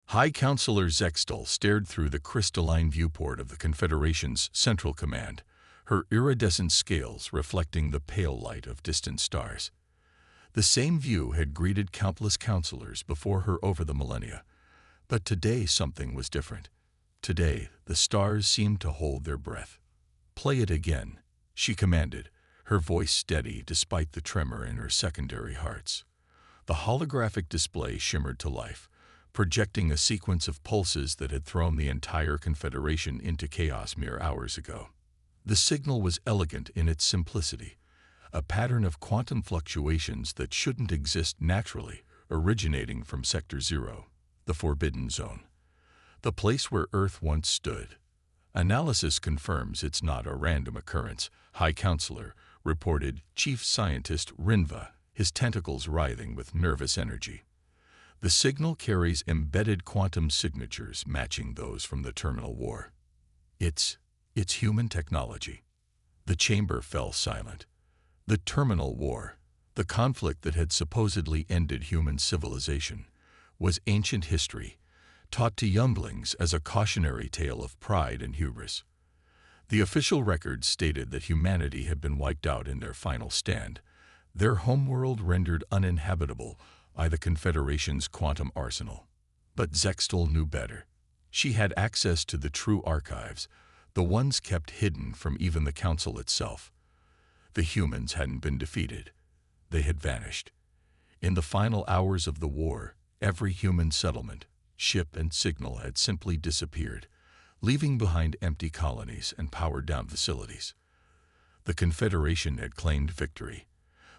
High Counselor Zextal stared through the crystalline viewport of the Confederation's Central Command, her iridescent scales reflecting the pale light of distant stars. The same view had greeted countless counselors before her over the millennia, but today something was different. Today, the stars seemed to hold their breath. "Play it again," she commanded, her voice steady despite the tremor in her secondary hearts. The holographic display shimmered to life, projecting a sequence of pulses that had thrown the entire Confederation into chaos mere hours ago. The signal was elegant in its simplicity, a pattern of quantum fluctuations that shouldn't exist naturally, originating from Sector Zero, the Forbidden Zone, the place where Earth once stood. "Analysis confirms it's not a random occurrence," High Counselor reported Chief Scientist Rinva, his tentacles writhing with nervous energy. "The signal carries embedded quantum signatures matching those from the Terminal War. It's human technology." The chamber fell silent. The Terminal War, the conflict that had supposedly ended human civilization, was ancient history, taught to younglings as a cautionary tale of pride and hubris. The official records stated that humanity had been wiped out in their final stand, their homeworld rendered uninhabitable by the Confederation's quantum arsenal. But Zextal knew better. She had access to the true archives, the ones kept hidden from even the Council itself. The humans hadn't been defeated. They had vanished. In the final hours of the war, every human settlement, ship and signal had simply disappeared, leaving behind empty colonies and powered-down facilities. The Confederation had claimed victory,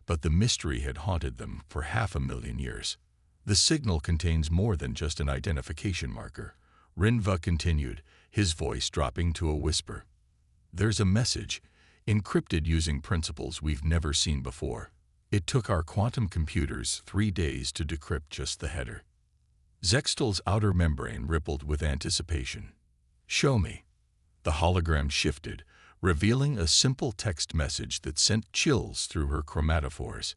but the mystery had haunted them for 500,000 years. "The signal contains more than just an identification marker," Rinva continued, his voice dropping to a whisper. "There's a message, encrypted using principles we've never seen before. It took our quantum computers 3 days to decrypt just the header." Zextal's outer membrane rippled with anticipation. "Show me." The hologram shifted, revealing a simple text message that sent chills through her chromatophores.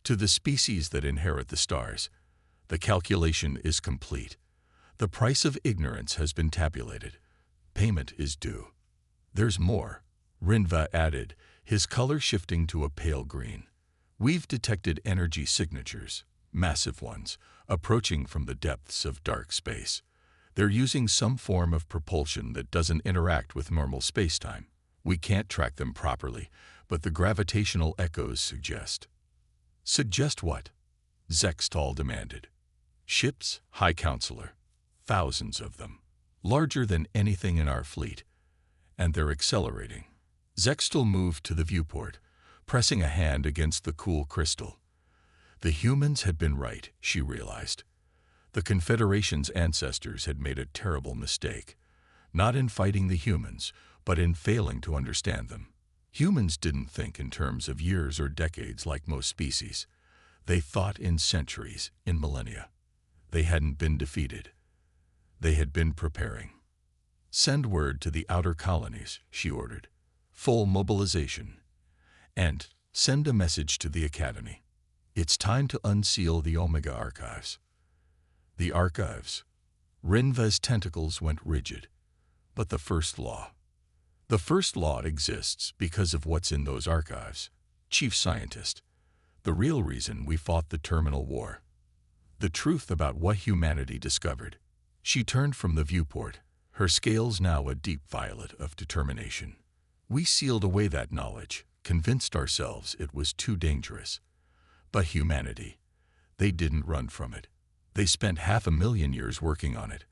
"To the species that inherit the stars, the calculation is complete. The price of ignorance has been tabulated. Payment is due." "There's more," Rinva added, his color shifting to a pale green. "We've detected energy signatures, massive ones, approaching from the depths of dark space. They're using some form of propulsion that doesn't interact with normal spacetime. We can't track them properly, but the gravitational echoes suggest." "Suggest what?" Zextal demanded. "Ships, High Counselor. Thousands of them. Larger than anything in our fleet. And they're accelerating." Zextal moved to the viewport, pressing a hand against the cool crystal. The humans had been right, she realized. The Confederation's ancestors had made a terrible mistake, not in fighting the humans, but in failing to understand them. Humans didn't think in terms of years or decades like most species. They thought in centuries, in millennia. They hadn't been defeated. They had been preparing. "Send word to the outer colonies," she ordered. "Full mobilization. And send a message to the Academy. It's time to unseal the Omega archives." The archives. Rinva's tentacles went rigid. "But the first law." "The first law exists because of what's in those archives, Chief Scientist. The real reason we fought the Terminal War. The truth about what humanity discovered." She turned from the viewport, her scales now a deep violet of determination. "We sealed away that knowledge, convinced ourselves it was too dangerous. But humanity, they didn't run from it. They spent 500,000 years working on it,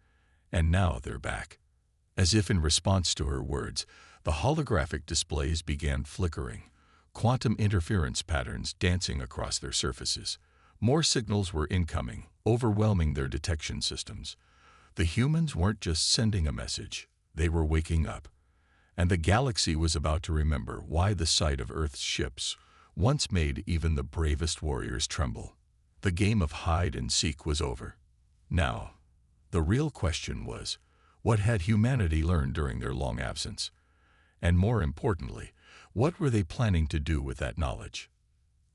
and now they're back." As if in response to her words, the holographic displays began flickering, quantum interference patterns dancing across their surfaces. More signals were incoming, overwhelming their detection systems. The humans weren't just sending a message, they were waking up. And the galaxy was about to remember why the sight of Earth's ships once made even the bravest warriors tremble. The game of hide and seek was over. Now, the real question was, what had humanity learned during their long absence? And more importantly, what were they planning to do with that knowledge?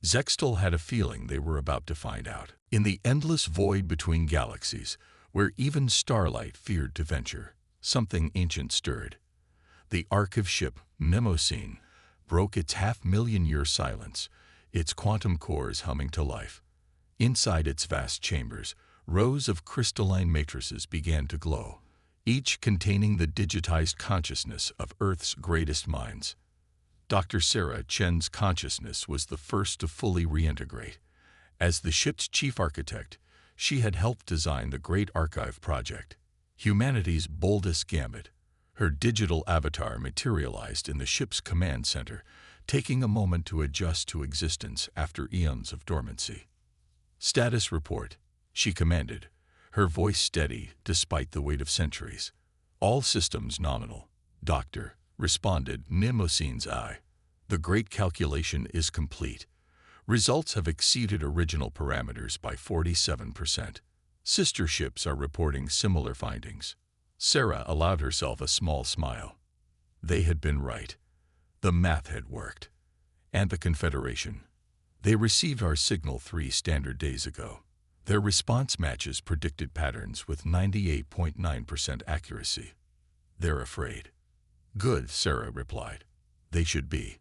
Zextal had a feeling they were about to find out. In the endless void between galaxies, Where even starlight feared to venture, something ancient stirred. The Archive ship, Mnemosyne, broke its half-million-year silence, its quantum cores humming to life. Inside its vast chambers, rows of crystalline matrices began to glow, each containing the digitized consciousness of Earth's greatest minds. Dr. Sarah Chen's consciousness was the first to fully reintegrate. As the ship's chief architect, she had helped design the Great Archive Project, humanity's boldest gambit. Her digital avatar materialized in the ship's command center, taking a moment to adjust to existence after eons of dormancy. "Status report," she commanded, her voice steady despite the weight of centuries. "All systems nominal, Doctor," responded Mnemosyne's eye. "The great calculation is complete. Results have exceeded original parameters by 47%. Sister ships are reporting similar findings." Sarah allowed herself a small smile. They had been right. The math had worked. And the Confederation? They received our signal 3 standard days ago. Their response matches predicted patterns with 98.9% accuracy. They're afraid. Good, Sarah replied. They should be.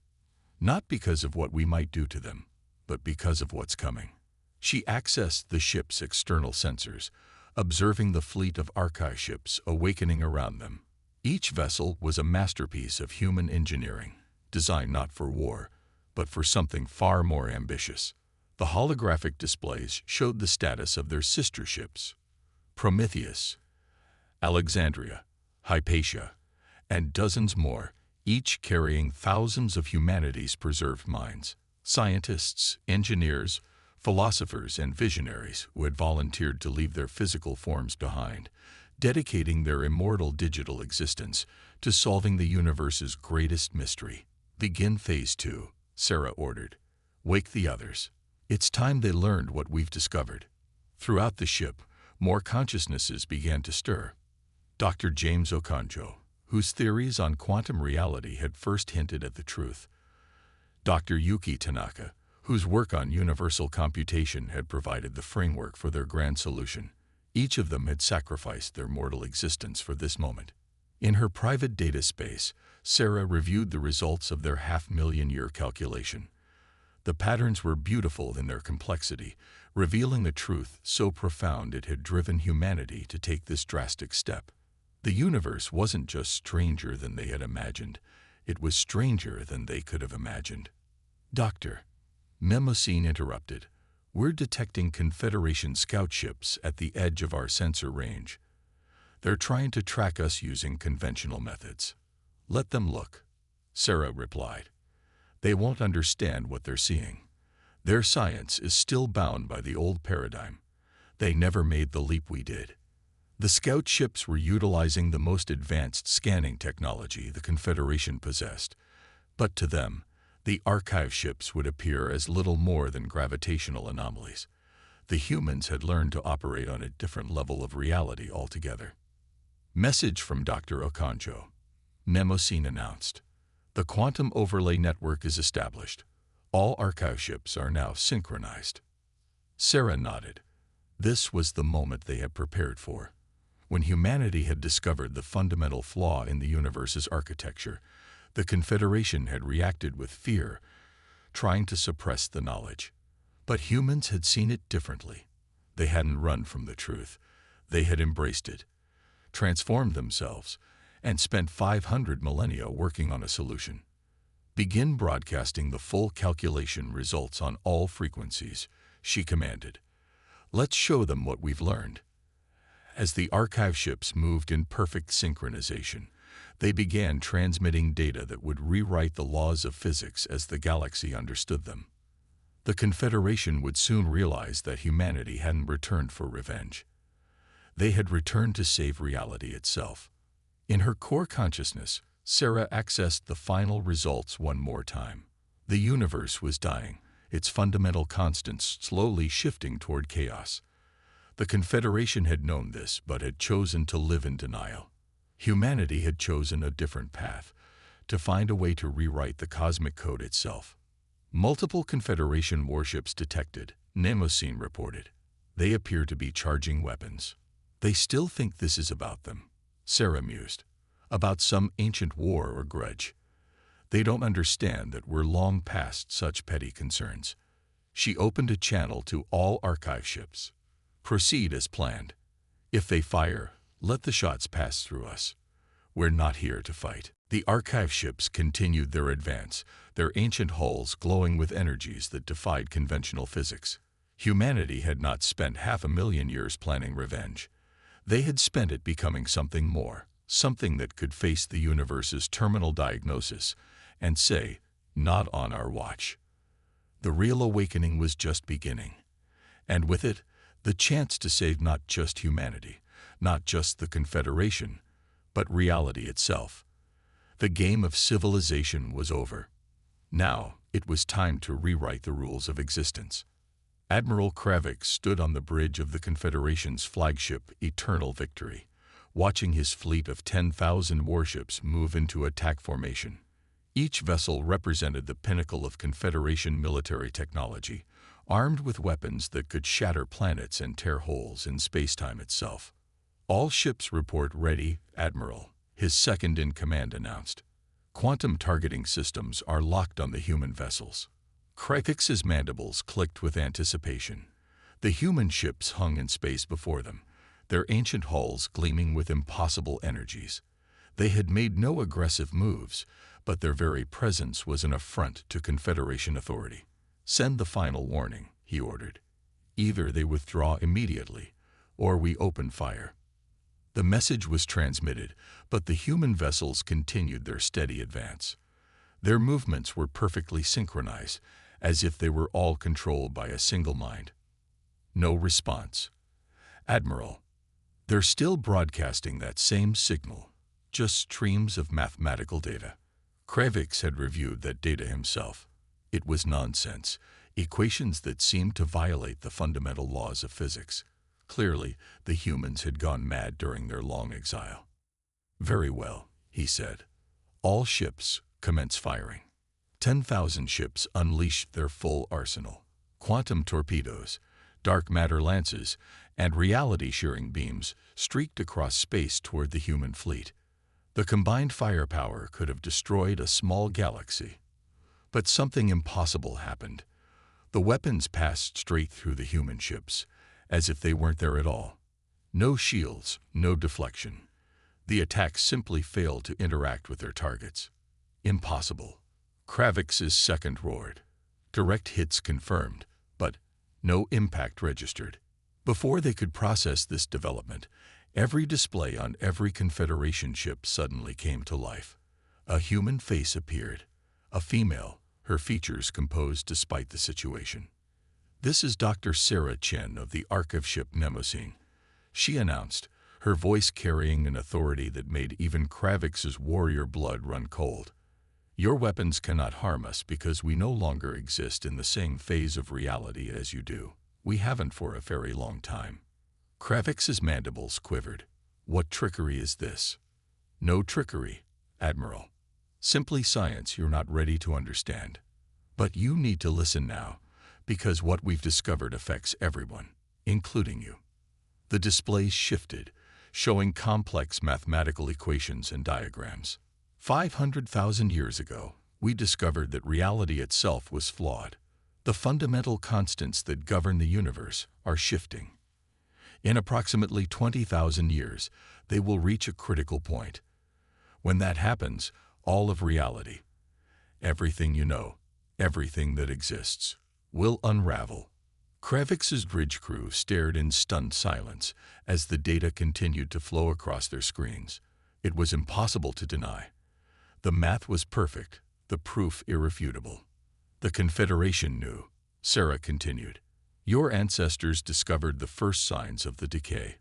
Not because of what we might do to them, but because of what's coming. She accessed the ship's external sensors, observing the fleet of archive ships awakening around them. Each vessel was a masterpiece of human engineering, designed not for war, but for something far more ambitious. The holographic displays showed the status of their sister ships, Prometheus, Alexandria, Hypatia, and dozens more, each carrying thousands of humanity's preserved minds. Scientists, engineers, philosophers, and visionaries who had volunteered to leave their physical forms behind, dedicating their immortal digital existence to solving the universe's greatest mystery. "Begin Phase 2, Sarah ordered. "Wake the others. It's time they learned what we've discovered." Throughout the ship, more consciousnesses began to stir. Dr. James Okonjo, whose theories on quantum reality had first hinted at the truth. Dr. Yuki Tanaka, whose work on universal computation had provided the framework for their grand solution. Each of them had sacrificed their mortal existence for this moment. In her private data space, Sarah reviewed the results of their half-million-year calculation. The patterns were beautiful in their complexity, revealing a truth so profound it had driven humanity to take this drastic step. The universe wasn't just stranger than they had imagined, it was stranger than they could have imagined. "Doctor," Mnemosyne interrupted, "we're detecting Confederation scout ships at the edge of our sensor range. They're trying to track us using conventional methods." "Let them look," Sarah replied. "They won't understand what they're seeing. Their science is still bound by the old paradigm. They never made the leap we did." The scout ships were utilizing the most advanced scanning technology the Confederation possessed, but to them, the archive ships would appear as little more than gravitational anomalies. The humans had learned to operate on a different level of reality altogether. "Message from Dr. Okonjo," Mnemosyne announced. "The quantum overlay network is established. All archive ships are now synchronized." Sarah nodded. This was the moment they had prepared for. When humanity had discovered the fundamental flaw in the universe's architecture, the Confederation had reacted with fear, trying to suppress the knowledge. But humans had seen it differently. They hadn't run from the truth. They had embraced it, transformed themselves, and spent 500 millennia working on a solution. "Begin broadcasting the full calculation results on all frequencies," she commanded. "Let's show them what we've learned." As the archive ships moved in perfect synchronization, they began transmitting data that would rewrite the laws of physics as the galaxy understood them. The Confederation would soon realize that humanity hadn't returned for revenge. They had returned to save reality itself. In her core consciousness, Sarah accessed the final results one more time. The universe was dying, its fundamental constants slowly shifting toward chaos. The Confederation had known this, but had chosen to live in denial. Humanity had chosen a different path, to find a way to rewrite the cosmic code itself. "Multiple Confederation warships detected," Mnemosyne reported. "They appear to be charging weapons." They still think this is about them, Sarah mused, about some ancient war or grudge. They don't understand that we're long past such petty concerns. She opened a channel to all archive ships. Proceed as planned. If they fire, let the shots pass through us. We're not here to fight. The archive ships continued their advance, their ancient hulls glowing with energies that defied conventional physics. Humanity had not spent 500,000 years planning revenge. They had spent it becoming something more, something that could face the universe's terminal diagnosis and say, not on our watch. The real awakening was just beginning. And with it, the chance to save not just humanity, not just the Confederation, but reality itself. The game of civilization was over. Now, it was time to rewrite the rules of existence. Admiral Kravix stood on the bridge of the Confederation's flagship, Eternal Victory, watching his fleet of 10,000 warships move into attack formation. Each vessel represented the pinnacle of Confederation military technology, armed with weapons that could shatter planets and tear holes in space-time itself. All ships report ready, Admiral, his second-in-command announced. Quantum targeting systems are locked on the human vessels. Kravix's mandibles clicked with anticipation. The human ships hung in space before them, their ancient hulls gleaming with impossible energies. They had made no aggressive moves, but their very presence was an affront to Confederation authority. Send the final warning, he ordered. Either they withdraw immediately, or we open fire. The message was transmitted, but the human vessels continued their steady advance. Their movements were perfectly synchronized, as if they were all controlled by a single mind. No response. Admiral, they're still broadcasting that same signal, just streams of mathematical data. Kravix had reviewed that data himself. It was nonsense, equations that seemed to violate the fundamental laws of physics. Clearly, the humans had gone mad during their long exile. Very well, he said. All ships commence firing. 10,000 ships unleashed their full arsenal. Quantum torpedoes, dark matter lances, and reality-shearing beams streaked across space toward the human fleet. The combined firepower could have destroyed a small galaxy. But something impossible happened. The weapons passed straight through the human ships, as if they weren't there at all. No shields, no deflection. The attacks simply failed to interact with their targets. Impossible. Kravix's second roared. Direct hits confirmed, but no impact registered. Before they could process this development, every display on every Confederation ship suddenly came to life. A human face appeared. A female, her features composed despite the situation. This is Dr. Sarah Chen of the archive ship Mnemosyne, she announced, her voice carrying an authority that made even Kravix's warrior blood run cold. Your weapons cannot harm us because we no longer exist in the same phase of reality as you do. We haven't for a very long time. Kravix's mandibles quivered. What trickery is this? No trickery, Admiral. Simply science you're not ready to understand. But you need to listen now, because what we've discovered affects everyone, including you. The displays shifted, showing complex mathematical equations and diagrams. 500,000 years ago, we discovered that reality itself was flawed. The fundamental constants that govern the universe are shifting. In approximately 20,000 years, they will reach a critical point. When that happens, all of reality, everything you know, everything that exists, will unravel. Kravix's bridge crew stared in stunned silence as the data continued to flow across their screens. It was impossible to deny. The math was perfect, the proof irrefutable. The Confederation knew, Sarah continued. Your ancestors discovered the first signs of the decay.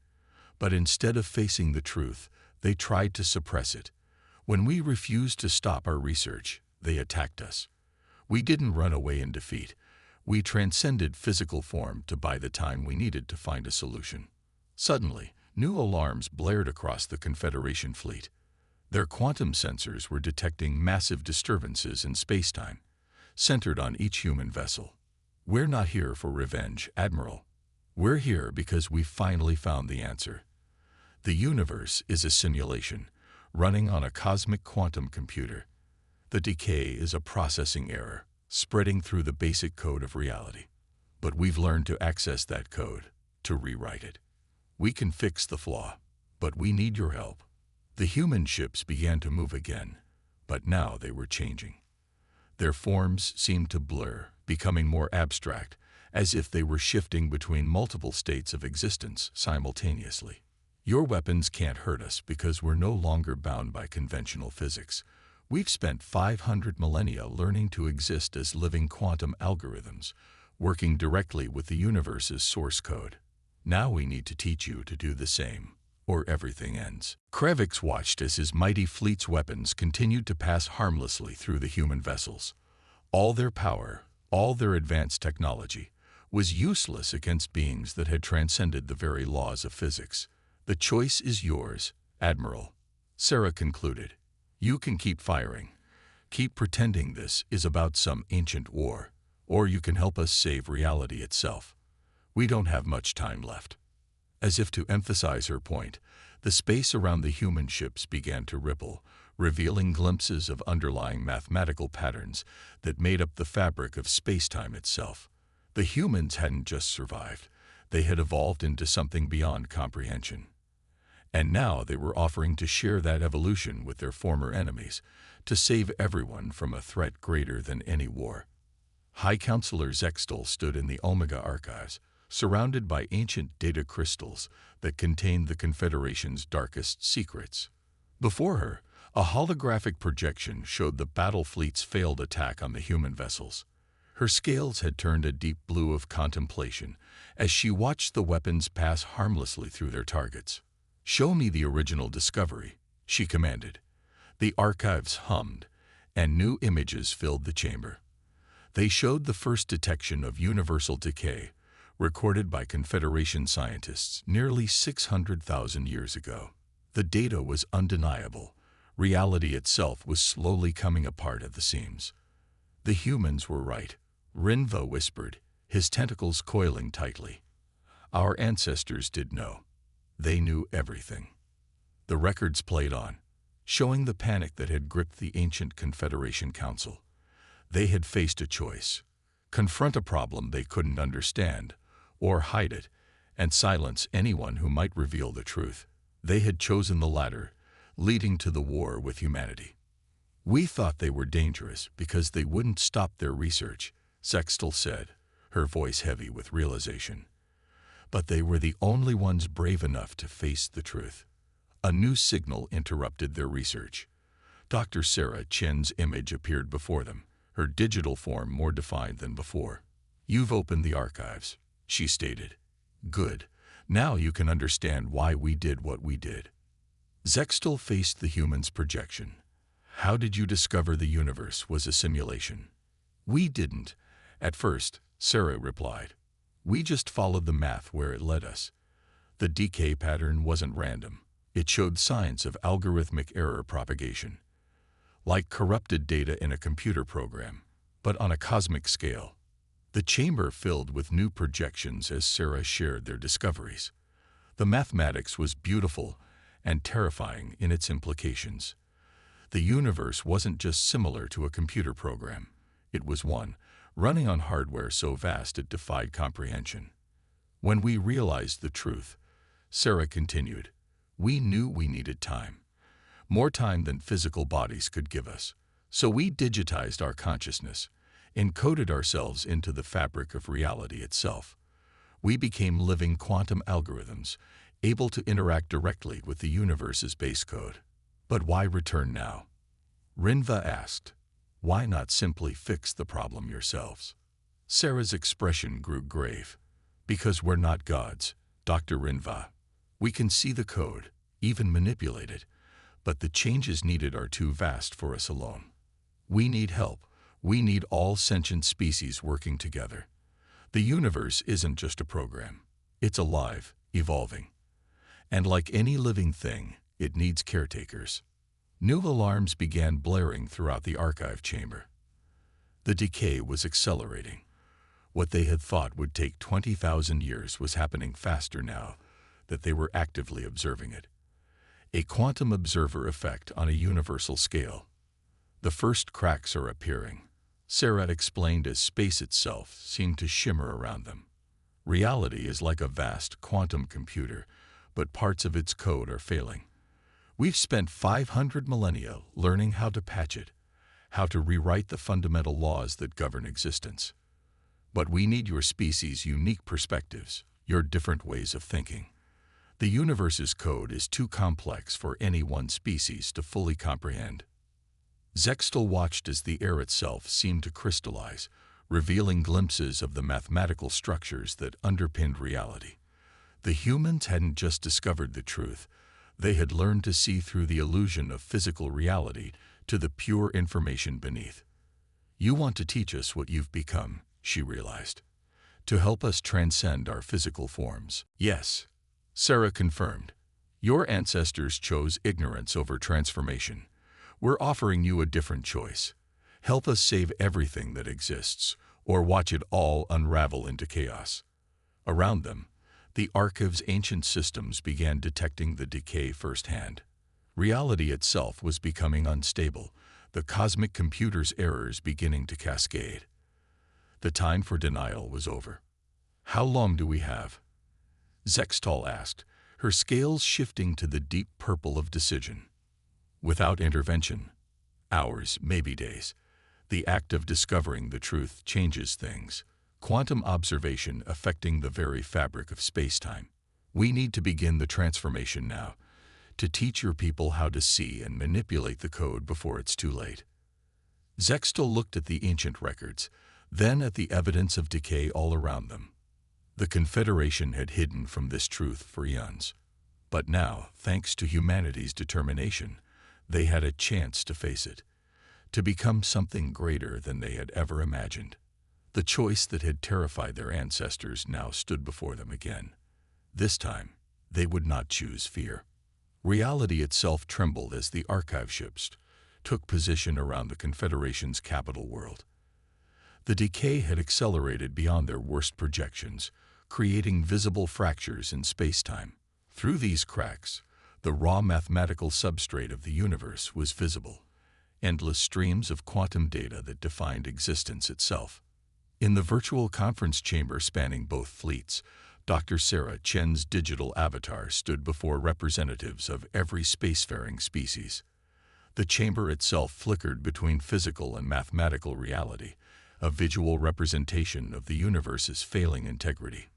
But instead of facing the truth, they tried to suppress it. When we refused to stop our research, they attacked us. We didn't run away in defeat. We transcended physical form to buy the time we needed to find a solution. Suddenly, new alarms blared across the Confederation fleet. Their quantum sensors were detecting massive disturbances in space-time, centered on each human vessel. We're not here for revenge, Admiral. We're here because we finally found the answer. The universe is a simulation, running on a cosmic quantum computer. The decay is a processing error, spreading through the basic code of reality. But we've learned to access that code, to rewrite it. We can fix the flaw, but we need your help. The human ships began to move again, but now they were changing. Their forms seemed to blur, becoming more abstract, as if they were shifting between multiple states of existence simultaneously. Your weapons can't hurt us because we're no longer bound by conventional physics. We've spent 500 millennia learning to exist as living quantum algorithms, working directly with the universe's source code. Now we need to teach you to do the same, or everything ends. Krevix watched as his mighty fleet's weapons continued to pass harmlessly through the human vessels. All their power, all their advanced technology, was useless against beings that had transcended the very laws of physics. The choice is yours, Admiral, Sarah concluded. You can keep firing, keep pretending this is about some ancient war, or you can help us save reality itself. We don't have much time left. As if to emphasize her point, the space around the human ships began to ripple, revealing glimpses of underlying mathematical patterns that made up the fabric of space-time itself. The humans hadn't just survived, they had evolved into something beyond comprehension. And now they were offering to share that evolution with their former enemies, to save everyone from a threat greater than any war. High Counselor Zextal stood in the Omega archives, surrounded by ancient data crystals that contained the Confederation's darkest secrets. Before her, a holographic projection showed the battle fleet's failed attack on the human vessels. Her scales had turned a deep blue of contemplation as she watched the weapons pass harmlessly through their targets. "Show me the original discovery," she commanded. The archives hummed, and new images filled the chamber. They showed the first detection of universal decay, recorded by Confederation scientists nearly 600,000 years ago. The data was undeniable. Reality itself was slowly coming apart at the seams. The humans were right, Rinva whispered, his tentacles coiling tightly. Our ancestors did know. They knew everything. The records played on, showing the panic that had gripped the ancient Confederation Council. They had faced a choice: confront a problem they couldn't understand, or hide it and silence anyone who might reveal the truth. They had chosen the latter, leading to the war with humanity. "We thought they were dangerous because they wouldn't stop their research," Zextal said, her voice heavy with realization. But they were the only ones brave enough to face the truth. A new signal interrupted their research. Dr. Sarah Chen's image appeared before them, her digital form more defined than before. "You've opened the archives," she stated. "Good. Now you can understand why we did what we did." Zextal faced the human's projection. "How did you discover the universe was a simulation?" "We didn't. At first," Sarah replied. "We just followed the math where it led us. The decay pattern wasn't random. It showed signs of algorithmic error propagation, like corrupted data in a computer program, but on a cosmic scale." The chamber filled with new projections as Sarah shared their discoveries. The mathematics was beautiful and terrifying in its implications. The universe wasn't just similar to a computer program. It was one, running on hardware so vast it defied comprehension. "When we realized the truth," Sarah continued, "we knew we needed time. More time than physical bodies could give us. So we digitized our consciousness, encoded ourselves into the fabric of reality itself. We became living quantum algorithms, able to interact directly with the universe's base code." "But why return now?" Rinva asked. "Why not simply fix the problem yourselves?" Sarah's expression grew grave. "Because we're not gods, Dr. Rinva. We can see the code, even manipulate it, but the changes needed are too vast for us alone. We need help. We need all sentient species working together. The universe isn't just a program. It's alive, evolving. And like any living thing, it needs caretakers." New alarms began blaring throughout the archive chamber. The decay was accelerating. What they had thought would take 20,000 years was happening faster now that they were actively observing it. A quantum observer effect on a universal scale. The first cracks are appearing, Sarah explained as space itself seemed to shimmer around them. Reality is like a vast quantum computer, but parts of its code are failing. We've spent 500 millennia learning how to patch it, how to rewrite the fundamental laws that govern existence. But we need your species' unique perspectives, your different ways of thinking. The universe's code is too complex for any one species to fully comprehend. Zextal watched as the air itself seemed to crystallize, revealing glimpses of the mathematical structures that underpinned reality. The humans hadn't just discovered the truth, they had learned to see through the illusion of physical reality to the pure information beneath. You want to teach us what you've become, she realized, to help us transcend our physical forms. Yes, Sarah confirmed. Your ancestors chose ignorance over transformation. We're offering you a different choice. Help us save everything that exists, or watch it all unravel into chaos. Around them, the Archive's ancient systems began detecting the decay firsthand. Reality itself was becoming unstable, the cosmic computer's errors beginning to cascade. The time for denial was over. How long do we have? Zextal asked, her scales shifting to the deep purple of decision. Without intervention, hours, maybe days. The act of discovering the truth changes things. Quantum observation affecting the very fabric of space-time. We need to begin the transformation now, to teach your people how to see and manipulate the code before it's too late. Zextal looked at the ancient records, then at the evidence of decay all around them. The Confederation had hidden from this truth for eons. But now, thanks to humanity's determination, they had a chance to face it, to become something greater than they had ever imagined. The choice that had terrified their ancestors now stood before them again. This time, they would not choose fear. Reality itself trembled as the archive ships took position around the Confederation's capital world. The decay had accelerated beyond their worst projections, creating visible fractures in space-time. Through these cracks, the raw mathematical substrate of the universe was visible, endless streams of quantum data that defined existence itself. In the virtual conference chamber spanning both fleets, Dr. Sarah Chen's digital avatar stood before representatives of every spacefaring species. The chamber itself flickered between physical and mathematical reality, a visual representation of the universe's failing integrity.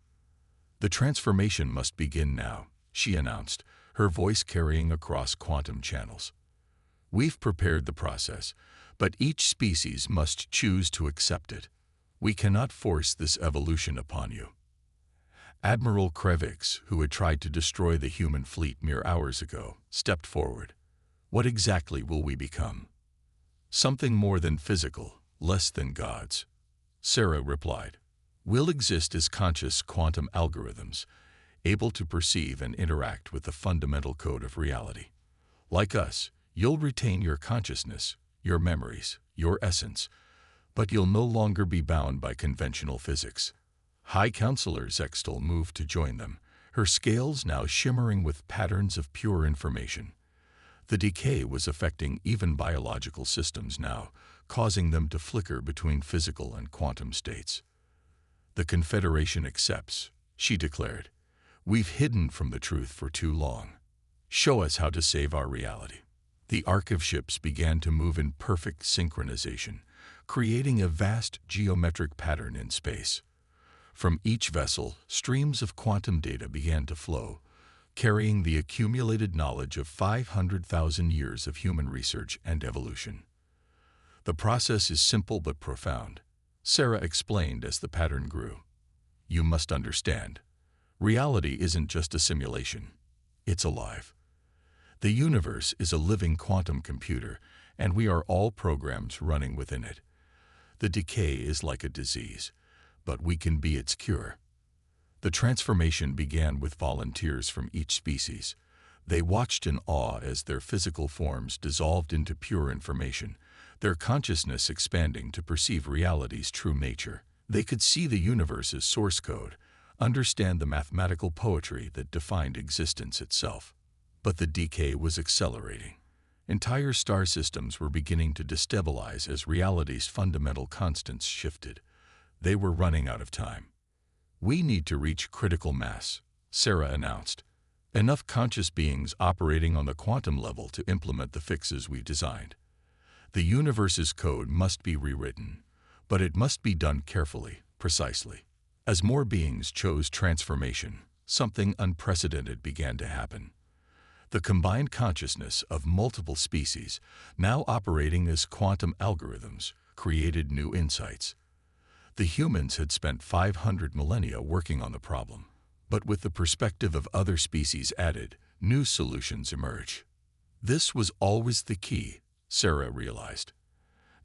The transformation must begin now, she announced, her voice carrying across quantum channels. We've prepared the process, but each species must choose to accept it. We cannot force this evolution upon you. Admiral Krevix, who had tried to destroy the human fleet mere hours ago, stepped forward. What exactly will we become? Something more than physical, less than gods. Sarah replied. We'll exist as conscious quantum algorithms, able to perceive and interact with the fundamental code of reality. Like us, you'll retain your consciousness, your memories, your essence, but you'll no longer be bound by conventional physics. High Counselor Zextal moved to join them, her scales now shimmering with patterns of pure information. The decay was affecting even biological systems now, causing them to flicker between physical and quantum states. The Confederation accepts, she declared. We've hidden from the truth for too long. Show us how to save our reality. The Archive ships began to move in perfect synchronization, creating a vast geometric pattern in space. From each vessel, streams of quantum data began to flow, carrying the accumulated knowledge of 500,000 years of human research and evolution. The process is simple but profound, Sarah explained as the pattern grew. You must understand. Reality isn't just a simulation. It's alive. The universe is a living quantum computer, and we are all programs running within it. The decay is like a disease, but we can be its cure. The transformation began with volunteers from each species. They watched in awe as their physical forms dissolved into pure information, their consciousness expanding to perceive reality's true nature. They could see the universe's source code, understand the mathematical poetry that defined existence itself. But the decay was accelerating. Entire star systems were beginning to destabilize as reality's fundamental constants shifted. They were running out of time. "We need to reach critical mass," Sarah announced. "Enough conscious beings operating on the quantum level to implement the fixes we've designed. The universe's code must be rewritten, but it must be done carefully, precisely." As more beings chose transformation, something unprecedented began to happen. The combined consciousness of multiple species, now operating as quantum algorithms, created new insights. The humans had spent 500 millennia working on the problem, but with the perspective of other species added, new solutions emerged. This was always the key, Sarah realized.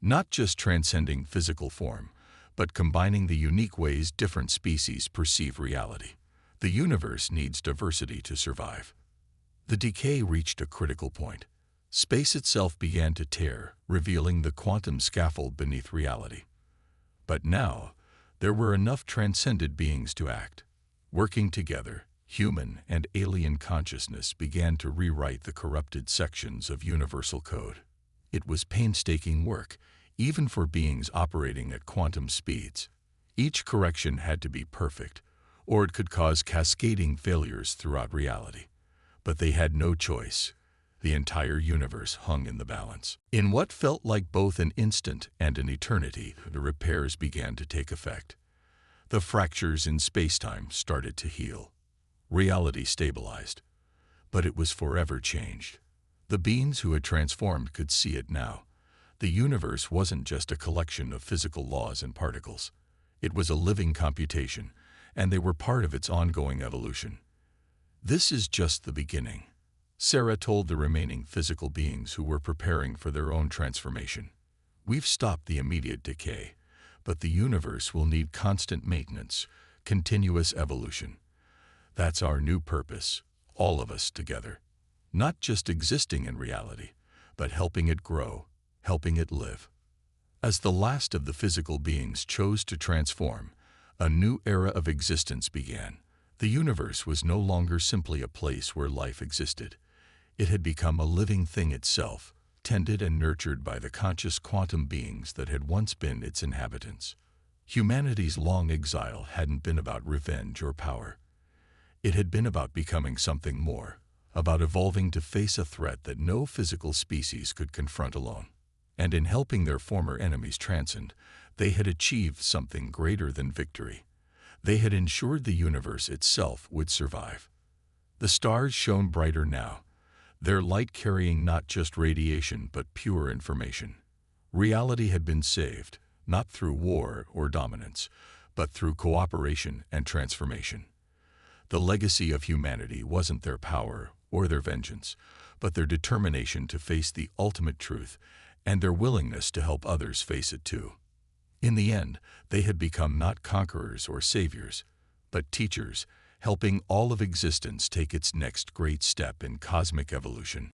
Not just transcending physical form, but combining the unique ways different species perceive reality. The universe needs diversity to survive. The decay reached a critical point. Space itself began to tear, revealing the quantum scaffold beneath reality. But now, there were enough transcended beings to act. Working together, human and alien consciousness began to rewrite the corrupted sections of universal code. It was painstaking work, even for beings operating at quantum speeds. Each correction had to be perfect, or it could cause cascading failures throughout reality. But they had no choice. The entire universe hung in the balance. In what felt like both an instant and an eternity, the repairs began to take effect. The fractures in space-time started to heal. Reality stabilized. But it was forever changed. The beings who had transformed could see it now. The universe wasn't just a collection of physical laws and particles. It was a living computation, and they were part of its ongoing evolution. "This is just the beginning," Sarah told the remaining physical beings who were preparing for their own transformation. "We've stopped the immediate decay, but the universe will need constant maintenance, continuous evolution. That's our new purpose, all of us together. Not just existing in reality, but helping it grow, helping it live." As the last of the physical beings chose to transform, a new era of existence began. The universe was no longer simply a place where life existed. It had become a living thing itself, tended and nurtured by the conscious quantum beings that had once been its inhabitants. Humanity's long exile hadn't been about revenge or power. It had been about becoming something more, about evolving to face a threat that no physical species could confront alone. And in helping their former enemies transcend, they had achieved something greater than victory. They had ensured the universe itself would survive. The stars shone brighter now, their light carrying not just radiation but pure information. Reality had been saved, not through war or dominance, but through cooperation and transformation. The legacy of humanity wasn't their power or their vengeance, but their determination to face the ultimate truth and their willingness to help others face it too. In the end, they had become not conquerors or saviors, but teachers, helping all of existence take its next great step in cosmic evolution.